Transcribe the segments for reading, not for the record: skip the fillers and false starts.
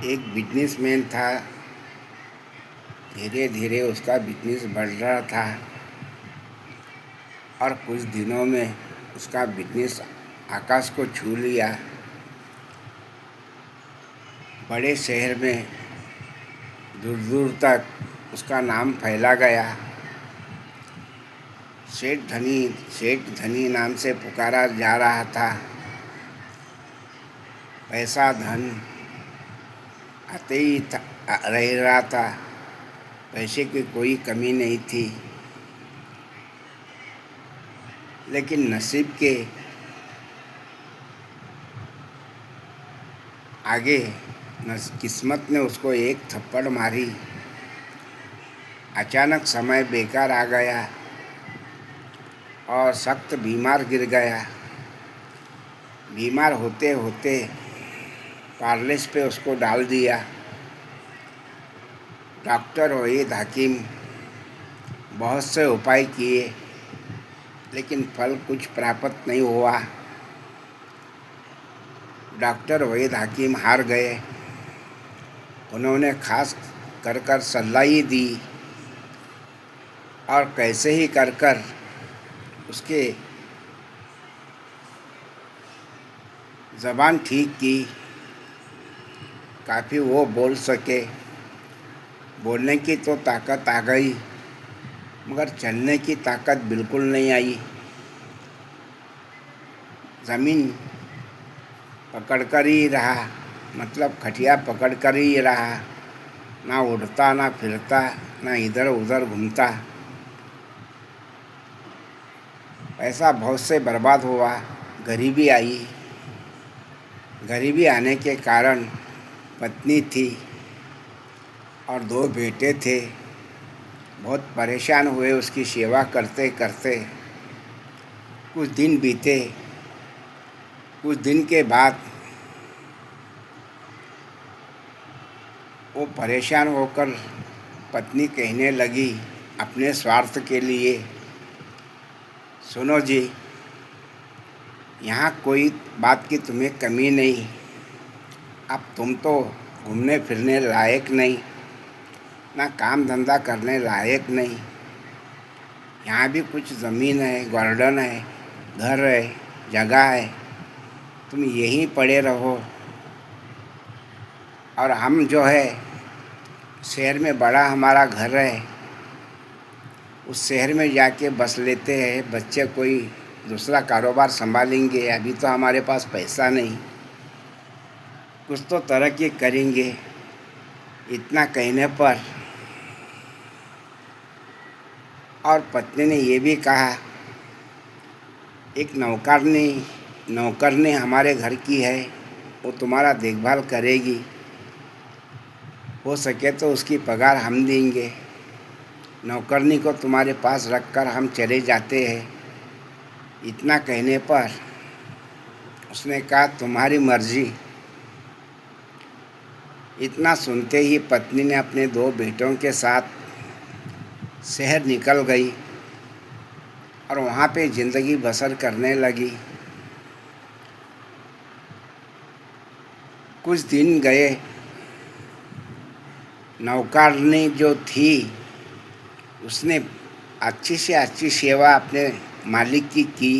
एक बिजनेसमैन था। धीरे धीरे उसका बिजनेस बढ़ रहा था और कुछ दिनों में उसका बिजनेस आकाश को छू लिया। बड़े शहर में दूर दूर तक उसका नाम फैला गया। सेठ धनी नाम से पुकारा जा रहा था। पैसा धन आते ही रह रहा था। पैसे की कोई कमी नहीं थी। लेकिन नसीब के आगे किस्मत ने उसको एक थप्पड़ मारी। अचानक समय बेकार आ गया और सख्त बीमार गिर गया। बीमार होते होते पारलिस पे उसको डाल दिया। डॉक्टर वहीद हकीम बहुत से उपाय किए, लेकिन फल कुछ प्राप्त नहीं हुआ। डॉक्टर वहीद हकीम हार गए। उन्होंने खास कर सलाह ही दी और कैसे ही कर उसके ज़बान ठीक की। काफ़ी वो बोल सके। बोलने की तो ताकत आ गई, मगर चलने की ताकत बिल्कुल नहीं आई। ज़मीन पकड़ कर ही रहा, मतलब खटिया पकड़ कर ही रहा। ना उड़ता, ना फिरता, ना इधर उधर घूमता। पैसा बहुत से बर्बाद हुआ। गरीबी आई। गरीबी आने के कारण पत्नी थी और 2 बेटे थे। बहुत परेशान हुए उसकी सेवा करते करते। कुछ दिन बीते। कुछ दिन के बाद वो परेशान होकर पत्नी कहने लगी अपने स्वार्थ के लिए, सुनो जी, यहाँ कोई बात की तुम्हें कमी नहीं। अब तुम तो घूमने फिरने लायक नहीं, ना काम धंधा करने लायक नहीं। यहाँ भी कुछ ज़मीन है, गार्डन है, घर है, जगह है। तुम यहीं पड़े रहो और हम जो है शहर में बड़ा हमारा घर है, उस शहर में जाके बस लेते हैं। बच्चे कोई दूसरा कारोबार संभालेंगे। अभी तो हमारे पास पैसा नहीं, कुछ तो तरक्की करेंगे। इतना कहने पर और पत्नी ने ये भी कहा, एक नौकरनी हमारे घर की है, वो तुम्हारा देखभाल करेगी। हो सके तो उसकी पगार हम देंगे। नौकरनी को तुम्हारे पास रखकर हम चले जाते हैं। इतना कहने पर उसने कहा, तुम्हारी मर्जी। इतना सुनते ही पत्नी ने अपने 2 बेटों के साथ शहर निकल गई और वहाँ पे ज़िंदगी बसर करने लगी। कुछ दिन गए। नौकरनी जो थी उसने अच्छी से अच्छी सेवा अपने मालिक की।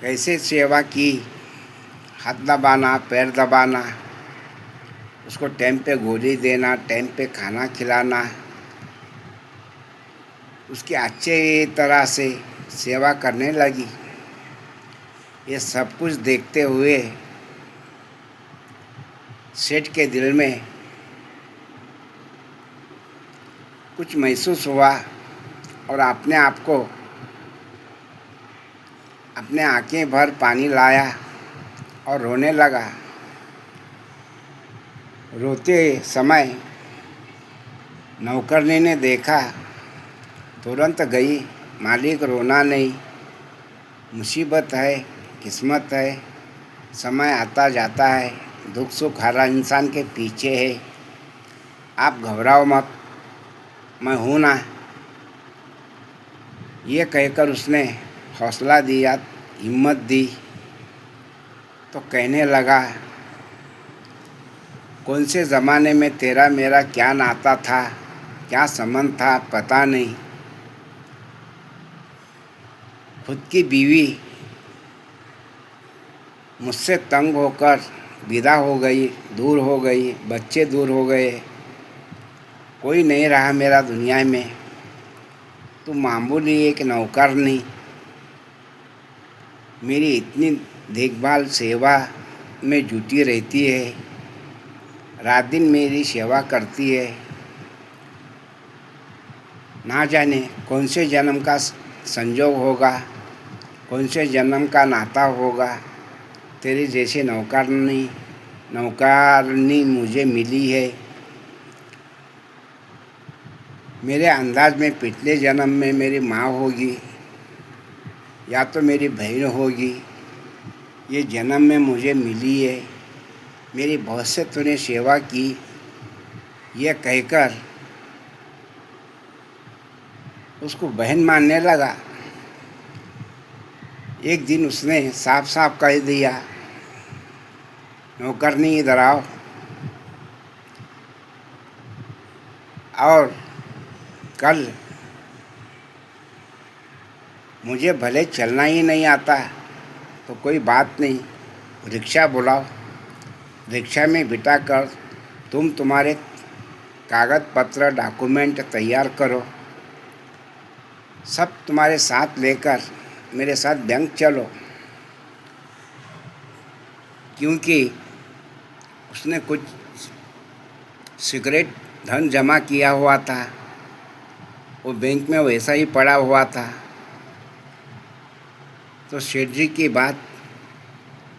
कैसे सेवा की? हाथ दबाना, पैर दबाना, उसको टाइम पे गोली देना, टाइम पे खाना खिलाना, उसकी अच्छे तरह से सेवा करने लगी। ये सब कुछ देखते हुए सेठ के दिल में कुछ महसूस हुआ और अपने आप को अपने आंखें भर पानी लाया और रोने लगा। रोते समय नौकरनी ने देखा, तुरंत गई। मालिक रोना नहीं, मुसीबत है, किस्मत है, समय आता जाता है, दुख सुख हर इंसान के पीछे है। आप घबराओ मत, मैं हूँ ना। ये कहकर उसने हौसला दिया, हिम्मत दी। तो कहने लगा, कौन से ज़माने में तेरा मेरा क्या नाता था, क्या संबंध था पता नहीं। खुद की बीवी मुझसे तंग होकर विदा हो गई, दूर हो गई, बच्चे दूर हो गए, कोई नहीं रहा मेरा दुनिया में। तू मामूली एक नौकरनी मेरी इतनी देखभाल सेवा में जुटी रहती है, रात दिन मेरी सेवा करती है। ना जाने कौन से जन्म का संजोग होगा, कौन से जन्म का नाता होगा, तेरी जैसे नौकरानी मुझे मिली है। मेरे अंदाज में पिछले जन्म में मेरी माँ होगी या तो मेरी बहन होगी, ये जन्म में मुझे मिली है। मेरी बहुत से तूने सेवा की, यह कहकर उसको बहन मानने लगा। एक दिन उसने साफ साफ कह दिया, नौकरनी इधर आओ, और कल मुझे भले चलना ही नहीं आता तो कोई बात नहीं, रिक्शा बुलाओ, रिक्शा में बिठाकर तुम तुम्हारे कागज़ पत्र डॉक्यूमेंट तैयार करो, सब तुम्हारे साथ लेकर मेरे साथ बैंक चलो। क्योंकि उसने कुछ सिगरेट धन जमा किया हुआ था, वो बैंक में वैसा ही पड़ा हुआ था। तो सेठ जी की बात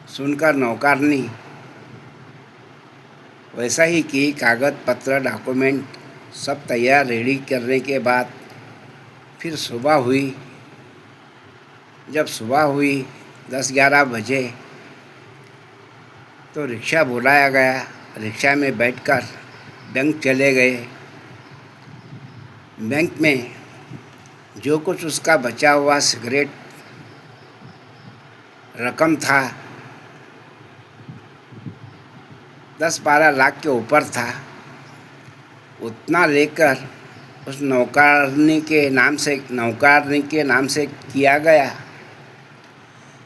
सुनकर नौकरनी वैसा ही की, कागज़ पत्र डॉक्यूमेंट सब तैयार रेडी करने के बाद फिर सुबह हुई। जब सुबह हुई 10-11 बजे तो रिक्शा बुलाया गया, रिक्शा में बैठकर बैंक चले गए। बैंक में जो कुछ उसका बचा हुआ सिगरेट रकम था 10-12 लाख के ऊपर था, उतना लेकर उस नौकरनी के नाम से किया गया।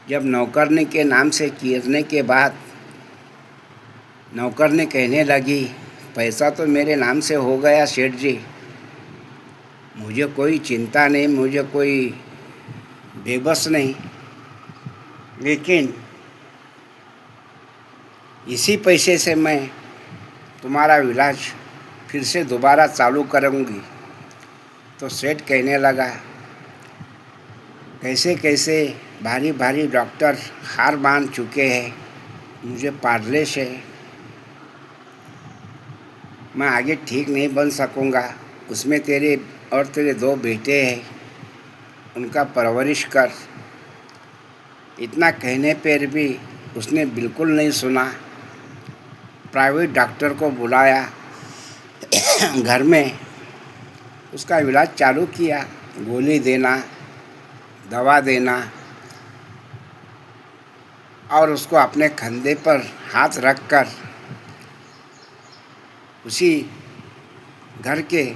जब नौकरनी के नाम से करने के बाद नौकरनी कहने लगी, पैसा तो मेरे नाम से हो गया सेठ जी, मुझे कोई चिंता नहीं, मुझे कोई बेबस नहीं, लेकिन इसी पैसे से मैं तुम्हारा इलाज फिर से दोबारा चालू करूँगी। तो सेठ कहने लगा, कैसे कैसे भारी भारी डॉक्टर हार मान चुके हैं, मुझे पारलिस है, मैं आगे ठीक नहीं बन सकूँगा। उसमें तेरे और तेरे 2 बेटे हैं, उनका परवरिश कर। इतना कहने पर भी उसने बिल्कुल नहीं सुना। प्राइवेट डॉक्टर को बुलाया, घर में उसका इलाज चालू किया, गोली देना, दवा देना, और उसको अपने कंधे पर हाथ रखकर उसी घर के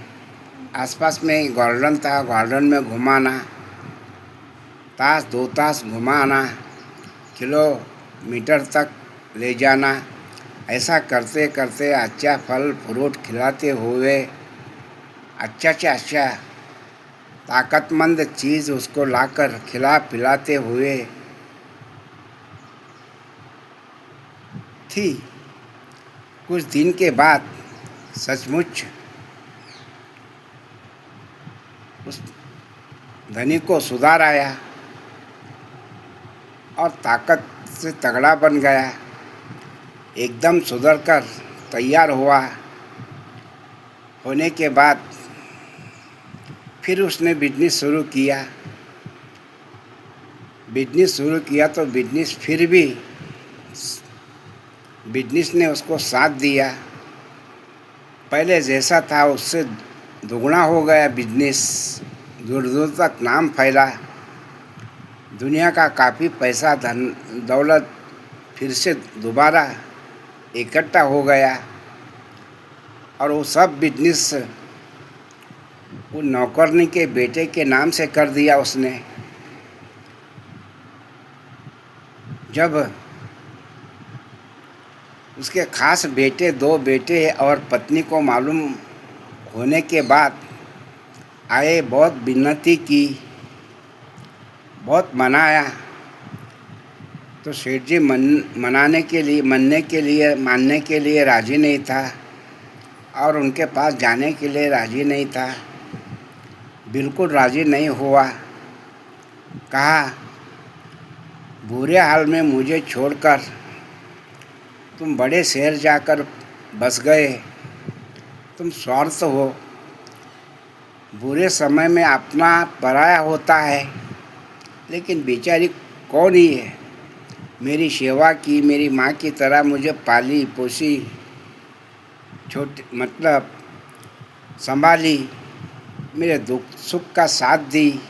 आसपास में गार्डन था, गार्डन में घुमाना, 2 तास घुमाना, किलोमीटर तक ले जाना। ऐसा करते करते अच्छा फल फ्रूट खिलाते हुए, अच्छा से अच्छा ताकतमंद चीज़ उसको लाकर खिला पिलाते हुए थी। कुछ दिन के बाद सचमुच उस धनी को सुधार आया और ताकत से तगड़ा बन गया, एकदम सुधर कर तैयार होने के बाद फिर उसने बिजनेस शुरू किया। तो बिजनेस ने उसको साथ दिया। पहले जैसा था उससे दुगना हो गया बिजनेस, दूर दूर तक नाम फैला, दुनिया का काफ़ी पैसा धन दौलत फिर से दोबारा इकट्ठा हो गया और वो सब बिजनेस वो नौकरनी के बेटे के नाम से कर दिया उसने। जब उसके खास बेटे, 2 बेटे और पत्नी को मालूम होने के बाद आए, बहुत विनती की, बहुत मनाया, तो सेठ जी मानने के लिए राज़ी नहीं था और उनके पास जाने के लिए राज़ी नहीं था, बिल्कुल राज़ी नहीं हुआ। कहा, बुरे हाल में मुझे छोड़कर तुम बड़े शहर जाकर बस गए, तुम स्वार्थ हो, बुरे समय में अपना पराया होता है, लेकिन बेचारी कौन ही है, मेरी सेवा की, मेरी माँ की तरह मुझे पाली पोसी, संभाली, मेरे दुख सुख का साथ दी।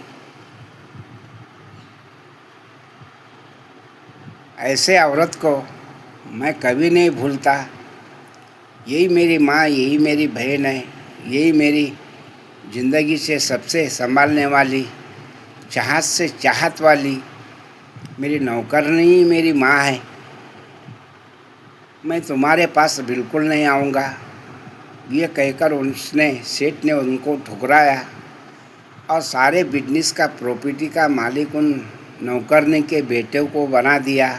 ऐसे औरत को मैं कभी नहीं भूलता। यही मेरी माँ, यही मेरी बहन है, यही मेरी ज़िंदगी से सबसे संभालने वाली, चाहत से चाहत वाली मेरी नौकरनी मेरी माँ है। मैं तुम्हारे पास बिल्कुल नहीं आऊँगा, ये कहकर सेठ ने उनको ठुकराया और सारे बिजनेस का, प्रॉपर्टी का मालिक उन नौकरनी के बेटे को बना दिया।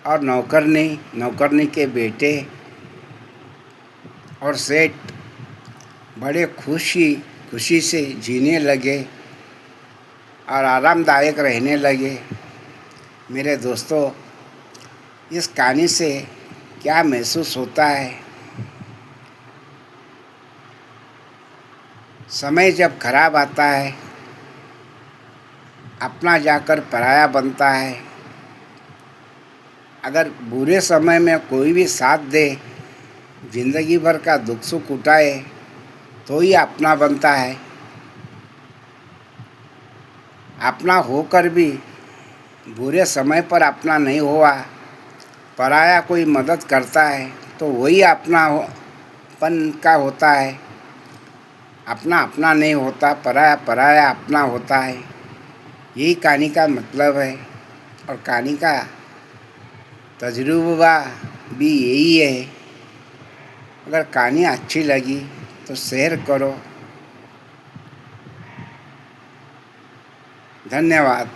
और नौकरनी के बेटे और सेठ बड़े खुशी से जीने लगे और आरामदायक रहने लगे। मेरे दोस्तों, इस कहानी से क्या महसूस होता है? समय जब खराब आता है, अपना जाकर पराया बनता है। अगर बुरे समय में कोई भी साथ दे, जिंदगी भर का दुख सुख उठाए, तो ही अपना बनता है। अपना होकर भी बुरे समय पर अपना नहीं हुआ, पराया कोई मदद करता है, तो वही अपनापन का होता है। अपना अपना नहीं होता, पराया पराया अपना होता है। यही कहानी का मतलब है और कहानी का तजुर्बा भी यही है। अगर कहानी अच्छी लगी तो शेयर करो। धन्यवाद।